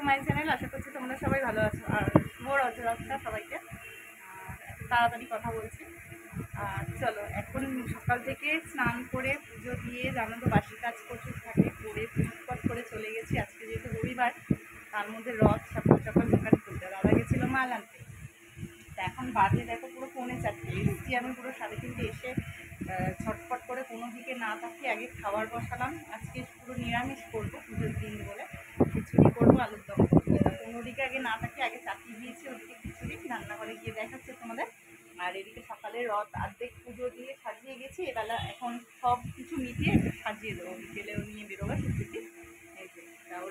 My channel. আশা করছি তোমরা সবাই ভালো আছো। আর শুভ রথযাত্রা সবাইকে। এত তাড়াতাড়ি কথা বলছি। আর চলো, এখন সকাল থেকে স্নান করে পুজো দিয়ে, জানো তো বাসি কাজ প্রচুর থাকে, করে ফুটপট করে চলে গেছি। আজকে যেহেতু রবিবার, তার মধ্যে রথ সকাল সকাল দোকান খুলতে দাদা গেছিলো মাল আনতে। তা এখন বাজে দেখো পুরো 4:45 এসেছি আমি পুরো 3:30 এসে ছটফট করে কোনো দিকে না তাকিয়ে আগে খাবার বসালাম। আজকে পুরো নিরামিষ করবো পুজোর দিন বলে, খিচুড়ি করবো, আলুর দম করবো। কোনো দিকে আগে না তাকিয়ে আগে চাপিয়ে দিয়েছি ওদিকে খিচুড়ি, রান্নাঘরে গিয়ে দেখাচ্ছে তোমাদের। আর এদিকে সকালে রথ অর্ধেক পুজো দিয়ে সাজিয়ে গেছি, এবেলা এখন সব কিছু মিটিয়ে সাজিয়ে দেবো, বিকেলেও নিয়ে বেরোবে খিচুড়ি। এই যে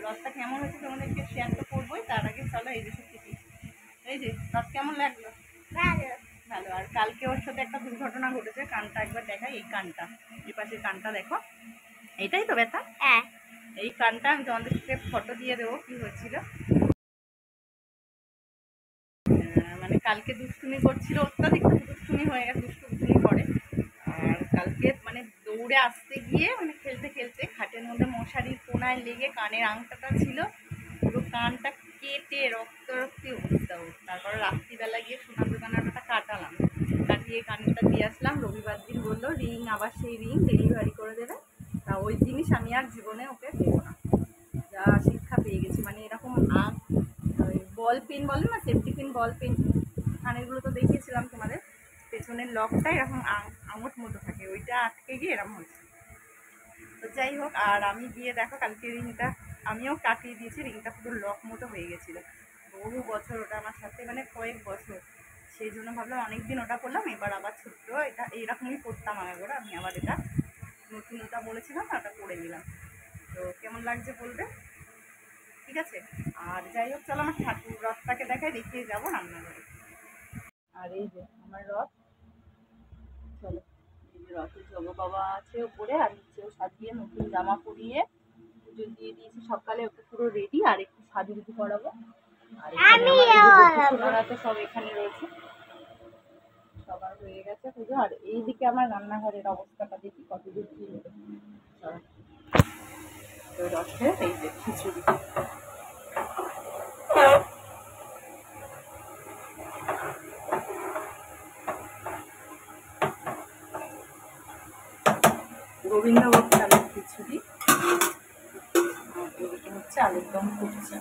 রথটা কেমন হচ্ছে তোমাদেরকে শেয়ার তো করবোই, তার আগে চলো এই যে সত্যি এই যে রথ কেমন লাগলো? ভালো ভালো। আর কালকে ওর সাথে একটা দুর্ঘটনা ঘটেছে, কানটা একবার দেখাই। এই কানটা, এই পাশের কানটা দেখো, এইটাই তো ব্যথা। হ্যাঁ, এই কানটা আমি তোমাদেরকে ফটো দিয়ে দেবো কি হয়েছিল। মানে কালকে দুষ্টুমি করছিল, অত্যাধিক দুষ্টুমি হয়ে গেছে, দুষ্টুমি করে। আর কালকে মানে দৌড়ে আসতে গিয়ে মানে খেলতে খেলতে খাটের মধ্যে মশারির কোনায় লেগে কানের আংটাটা ছিল, পুরো কানটা কেটে রক্তারক্তি অবস্থা ওর। তারপরে রাত্রিবেলা গিয়ে সোনার দোকানে ওটা কাটালাম, কাটিয়ে কানেরটা দিয়ে আসলাম। রবিবার দিন বললো রিং, আবার সেই রিং ডেলিভারি করে দেবে। তা ওই জিনিস আমি আর জীবনে ওকে দেবো না। যা শিক্ষা পেয়ে গেছি, মানে এরকম বল পেন বলে না, সেফটি পিন, বল পেন, কানেরগুলো তো দেখিয়েছিলাম তোমাদের, পেছনের লকটা এরকম আঙুট মতো থাকে, ওইটা আটকে গিয়ে এরকম হচ্ছে। তো যাই হোক, আর আমি গিয়ে দেখো কালকে রিংটা আমিও কাটিয়ে দিয়েছি, রিংটা পুরো লক মতো হয়ে গেছিলো। বহু বছর ওটা আমার সাথে, মানে কয়েক বছর, সেই জন্য ভাবলাম অনেকদিন ওটা করলাম, এবার আবার ছোট্ট এটা এইরকমই করতাম আগে করে, আমি আবার এটা নতুন ওটা বলেছিলাম না, ওটা করে নিলাম। তো কেমন লাগছে বলবে, ঠিক আছে? আর যাই হোক, চলো আমার ঠাকুর রথটাকে দেখাই, দেখিয়ে যাবো রান্নাঘরে। আর এই যে আমার রথ, চলো। এই যে রথের জগো বাবা আছে উপরে, আর নিচেও সাজিয়ে নতুন জামা পরিয়ে পুজো দিয়ে দিয়েছি সকালে, ওকে পুরো রেডি। আর একটু সাজুগুজু করাবো। আর ওনারা তো সব এখানে রয়েছে, সবার হয়ে গেছে পুজো। আর এইদিকে আমার রান্নাঘরের অবস্থাটা দেখি কত দূর কি হলো। রথে এই যে খিচুড়ি, গোবিন্দভোগ চালের খিচুড়ি, আর এদিকে হচ্ছে আলুর দম করছে।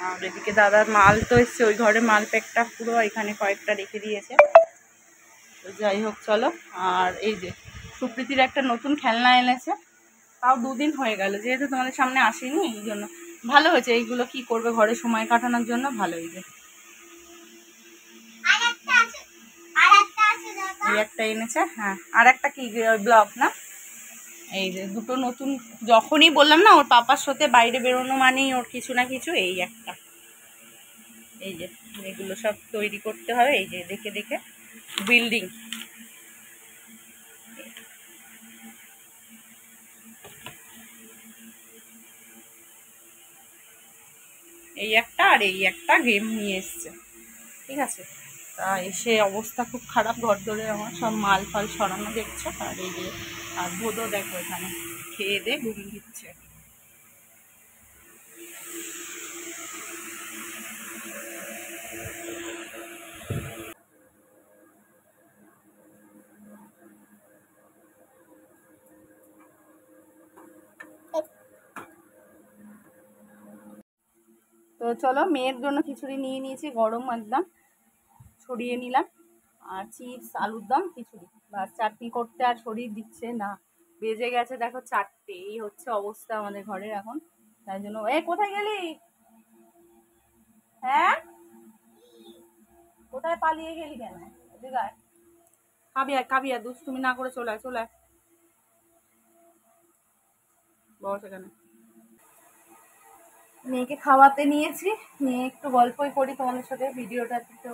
আর এদিকে দাদার মাল তো এসছে, ওই ঘরে মাল প্যাকটা পুরো এখানে কয়েকটা রেখে দিয়েছে। তো যাই হোক চলো। আর এই যে সুপ্রীতির একটা নতুন খেলনা এনেছে, তাও 2 দিন হয়ে গেল, যেহেতু তোমাদের সামনে আসেনি এই জন্য। ভালো হয়েছে, এইগুলো কি করবে ঘরে সময় কাটানোর জন্য, ভালো হয়েছে। এই একটা এনেছে, হ্যাঁ। আর একটা কি ব্লক না, এই যে দুটো নতুন, যখনই বললাম না ওর পাপার সাথে বাইরে বেরোনো মানেই ওর কিছু না কিছু। এই একটা, এই যে এগুলো সব তৈরি করতে হবে, এই যে দেখে দেখে বিল্ডিং। এই একটা, আর এই একটা গেম নিয়ে এসছে, ঠিক আছে? তা এসে অবস্থা খুব খারাপ, ঘর ধরে আমার সব মাল ফাল সরানো দেখছে। আর এই যে আর বোধও দেখো এখানে খেয়ে দিয়ে ঘুমিয়ে দিচ্ছে। তো চলো, মেয়ের জন্য খিচুড়ি নিয়ে নিয়েছি, গরম একদম ছড়িয়ে নিলাম। আর চিপস, আলুর দম, খিচুড়ি, বা চাটনি করতে আর শরীর দিচ্ছে না। বেজে গেছে দেখো 4টে, এই হচ্ছে অবস্থা আমাদের ঘরের এখন। তাই জন্য কোথায় গেলি? হ্যাঁ, কোথায় পালিয়ে গেলি কেন? খাবি আর দুষ্টুমি না করে চলে আয় বস এখানে। মেয়েকে খাওয়াতে নিয়েছি, নিয়ে একটু গল্পই করি তোমাদের সাথে, ভিডিওটা একটু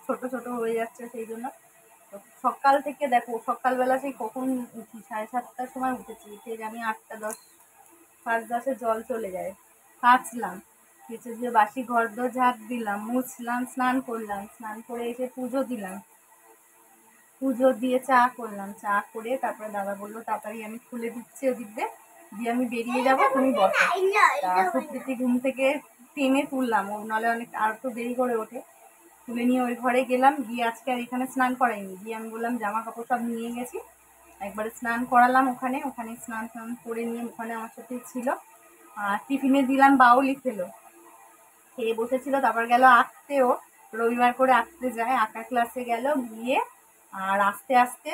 ছোট ছোট হয়ে যাচ্ছে সেই জন্য। তো সকাল থেকে দেখো, সকালবেলা সেই কখন উঠি, 7:30টার সময় উঠেছি, উঠে আমি 8:10, 10:30 জল চলে যায়, কাচলাম, কিছু যে বাসি ঘর দর ঝাঁট দিলাম, মুছলাম, স্নান করলাম, স্নান করে এসে পুজো দিলাম, পুজো দিয়ে চা করলাম, চা করে তারপরে দাদা বললো তাড়াতাড়ি আমি খুলে দিচ্ছি ওদিক দিয়ে আমি বেরিয়ে যাবো, তুমি বসো। তা সুপ্রীতি ঘুম থেকে টেনে তুললাম, ও নাহলে অনেক আর তো দেরি করে ওঠে। তুলে নিয়ে ওই ঘরে গেলাম, গিয়ে আজকে আর এখানে স্নান করাইনি, গিয়ে আমি বললাম জামা কাপড় সব নিয়ে গেছি, একবারে স্নান করালাম ওখানে স্নান করে নিয়ে ওখানে আমার সাথে ছিল। আর টিফিনে দিলাম, বাউলি খেলো, খেয়ে বসেছিল। তারপর গেল আঁকতেও, রবিবার করে আঁকতে যায়, আঁকা ক্লাসে গেল, গিয়ে আর আস্তে আস্তে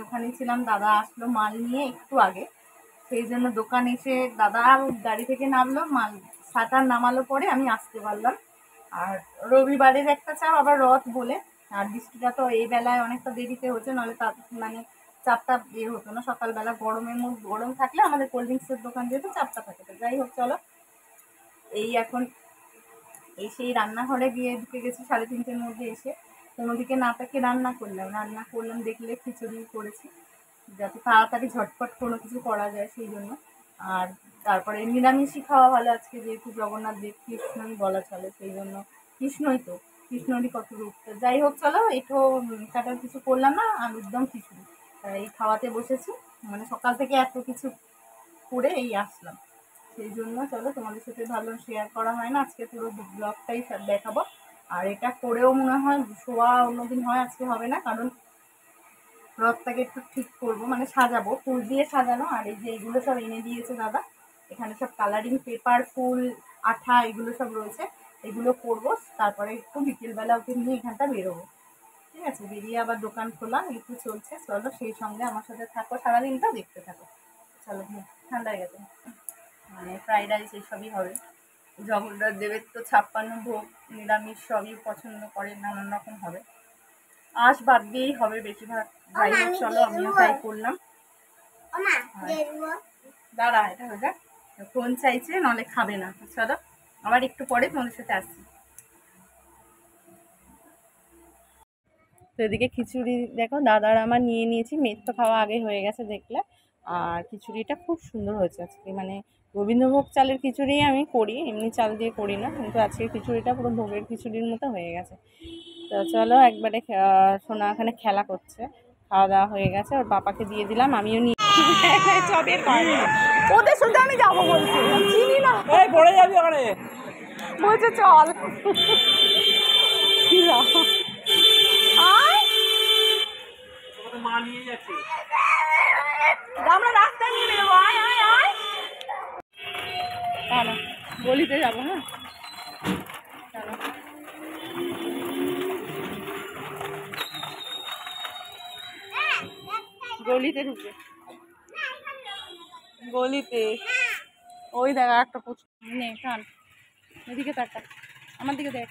ওখানে ছিলাম। দাদা আসলো মাল নিয়ে একটু আগে, সেই জন্য দোকান এসে দাদা গাড়ি থেকে নামলো, মাল শাটার নামালো, পরে আমি আসতে পারলাম। আর রবিবারের একটা চাপ, আবার রথ বলে, আর বৃষ্টিটা তো এই বেলায় অনেকটা দেরিতে হচ্ছে, নাহলে মানে চাপটা হতো না সকালবেলা। গরম থাকলে আমাদের কোল্ড ড্রিঙ্কসের দোকান যেহেতু চাপটা থাকে। তো যাই হোক, চলো এই এখন সেই রান্নাঘরে গিয়ে ঢুকে গেছি 3:30-র মধ্যে। এসে কোনো দিকে না তাকে রান্না করলাম, দেখলে খিচুড়ি করেছি, যাতে তাড়াতাড়ি ঝটপট কোনো কিছু করা যায় সেই জন্য। আর তারপরে নিরামিষই খাওয়া ভালো আজকে, যেহেতু জগন্নাথ দেব কৃষ্ণই বলা চলে, সেই জন্য কৃষ্ণরই কত রূপ। তো যাই হোক, চলো এটো কাটার কিছু করলাম না, আলুর দম খিচুড়ি এই খাওয়াতে বসেছি। মানে সকাল থেকে এত কিছু করে এই আসলাম, সেই জন্য চলো তোমাদের সাথে ভালো শেয়ার করা হয় না, আজকে পুরো ব্লগটাই দেখাবো। আর এটা করেও মনে হয় শোয়া অন্যদিন হয়, আজকে হবে না, কারণ রথটাকে একটু ঠিক করবো, মানে সাজাবো, ফুল দিয়ে সাজানো। আর এই যে এগুলো সব এনে দিয়েছে দাদা, এখানে সব কালারিং পেপার, ফুল, আঠা, এগুলো সব রয়েছে, এগুলো করবো। তারপরে একটু বিকেলবেলা ওকে নিয়ে এখানটা বেরোবো, ঠিক আছে? বেরিয়ে আবার দোকান খোলা একটু চলছে, চলো সেই সঙ্গে আমার সাথে থাকো, সারাদিনটা দেখতে থাকো। চলো, ঠান্ডা হয়ে গেছে, মানে ফ্রাইড রাইস এইসবই হবে। জগন্নাথ দেবের তো 56 ভোগ, নিরামিষ সবই পছন্দ করে, নানান রকম হবে, আঁশ বাদ দিয়েই হবে বেশিরভাগ। যাই হোক, চলো আমিও তাই করলাম। দাঁড়া, এটা হয়ে যাক, ফোন চাইছে, নাহলে খাবে না। চলো আবার একটু পরে তোমাদের সাথে আসছি। তো এদিকে খিচুড়ি দেখো দাদার আমার নিয়ে নিয়েছি, মেয়ের তো খাওয়া আগে হয়ে গেছে দেখলে। আর খিচুড়িটা খুব সুন্দর হয়েছে আজকে, মানে গোবিন্দভোগ চালের খিচুড়ি আমি করি, এমনি চাল দিয়ে করি না, কিন্তু আজকে খিচুড়িটা পুরো ভোগের খিচুড়ির মতো হয়ে গেছে। তো চলো একবারে, সোনা এখানে খেলা করছে, খাওয়া দাওয়া হয়ে গেছে, ওর বাবাকে দিয়ে দিলাম, আমিও নিয়ে ওদের সাথে আমি যাবো বলছি, চিনি না, পড়ে যাবি ওখানে, বলছে চল। আমরা রাস্তায় নিয়ে বেরোবো, কেন গলিতে যাবো? হ্যাঁ চলো, গলিতে ঢুকবে, গলিতে ওই দেখা একটা প্রচুর নে, কান এদিকে তাকা, আমার দিকে দেখ,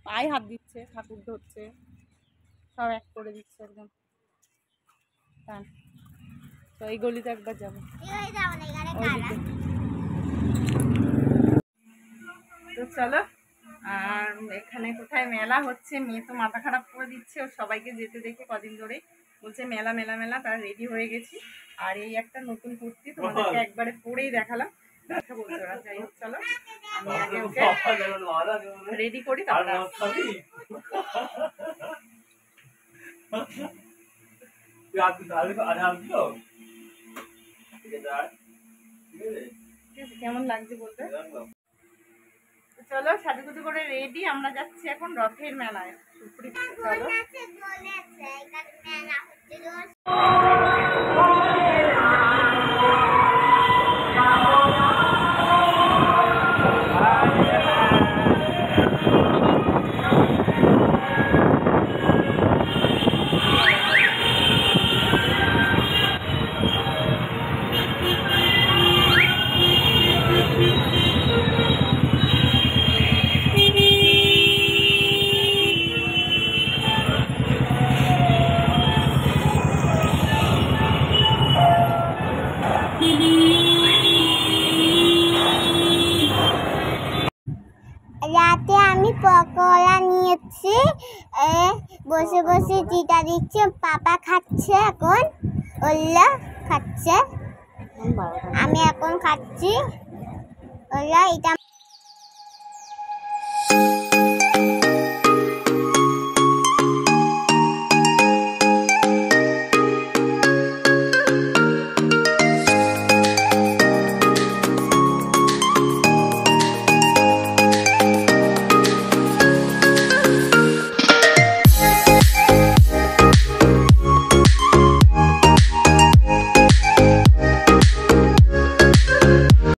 পায়ে হাত দিচ্ছে, ঠাকুর ধরছে, সব এক করে দিচ্ছে একদম। তো এই গলিতে একবার যাবো, তো চলো। আর এখানে কোথায় মেলা হচ্ছে, মেয়ে তো মাথা খারাপ করে দিচ্ছে, ও সবাইকে যেতে দেখে কদিন ধরে বলছে মেলা মেলা মেলা, তার রেডি হয়ে গেছি। আর এই একটা নতুন কুর্তি তোমাদেরকে একবারে পরেই দেখালাম, কথা বলছে ওরা। যাই হোক, চলো আমি আগে ওকে রেডি করি, তারপর কেমন লাগছে বলতে। চলো সাজুগুজু করে রেডি, আমরা যাচ্ছি এখন রথের মেলায়। চলো রাতে আমি পকোড়া নিয়েছি, বসে বসে চিটা দিচ্ছে, পাপা খাচ্ছে, এখন ওল্লা খাচ্ছে, আমি এখন খাচ্ছি। ওল্লা এটা টাটা।